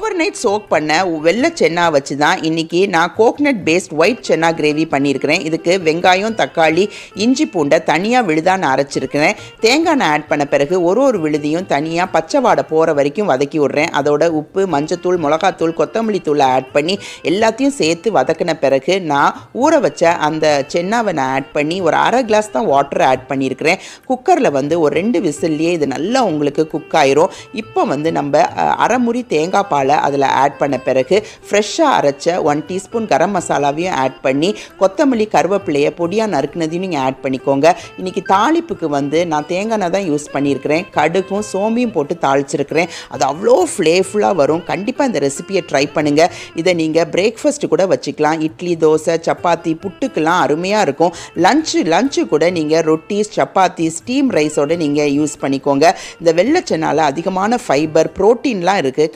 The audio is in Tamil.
ஓவர் நைட் சோக் பண்ண வெள்ளை சென்னா வச்சு தான் இன்றைக்கி நான் கோகனட் பேஸ்ட் ஒயிட் சென்னா கிரேவி பண்ணியிருக்கிறேன். இதுக்கு வெங்காயம், தக்காளி, இஞ்சி பூண்டை தனியாக விழுதான்னு அரைச்சிருக்கிறேன். தேங்காய் எண்ணெய் ஆட் பண்ண பிறகு ஒரு விழுதையும் தனியாக பச்சை வாடை போகிற வரைக்கும் வதக்கி விட்றேன். அதோட உப்பு, மஞ்சத்தூள், மிளகாத்தூள், கொத்தமல்லி தூளை ஆட் பண்ணி எல்லாத்தையும் சேர்த்து வதக்கின பிறகு நான் ஊற வச்ச அந்த சென்னாவை நான் ஆட் பண்ணி ஒரு அரை கிளாஸ் தான் வாட்டர் ஆட் பண்ணியிருக்கிறேன். குக்கரில் ஒரு 2 விசில்லையே இது நல்லா உங்களுக்கு குக் ஆயிரும். இப்போ நம்ம அரை முறி தேங்காய் பாலை அதில் ஆட் பண்ண பிறகு ஃப்ரெஷ்ஷாக அரைச்ச 1 டீஸ்பூன் கரம் மசாலாவையும் ஆட் பண்ணி கொத்தமல்லி, கருவேப்பிலையை பொடியாக நறுக்குனதையும் நீங்கள் ஆட் பண்ணிக்கோங்க. இன்றைக்கி தாளிப்புக்கு நான் தேங்காய் எண்ணெய் தான் யூஸ் பண்ணியிருக்கிறேன். கடுகும் சோம்பியும் போட்டு தாளிச்சிருக்கிறேன். அது அவ்வளோ ஃப்ளேஃபுல்லாக வரும். கண்டிப்பாக இந்த ரெசிபியை ட்ரை பண்ணுங்கள். இதை நீங்கள் பிரேக்ஃபாஸ்ட்டு கூட வச்சுக்கலாம். இட்லி, தோசை, சப்பாத்தி, புட்டுக்கெல்லாம் அருமையாக இருக்கும். லஞ்சு கூட நீங்கள் ரொட்டிஸ், சப்பாத்தி, ஸ்டீம் ரைஸோடு நீங்கள் யூஸ் பண்ணிக்கோங்க. இந்த வெள்ளை சென்னால அதிகமான ஃபைபர், புரோட்டீன்லாம் இருக்குது.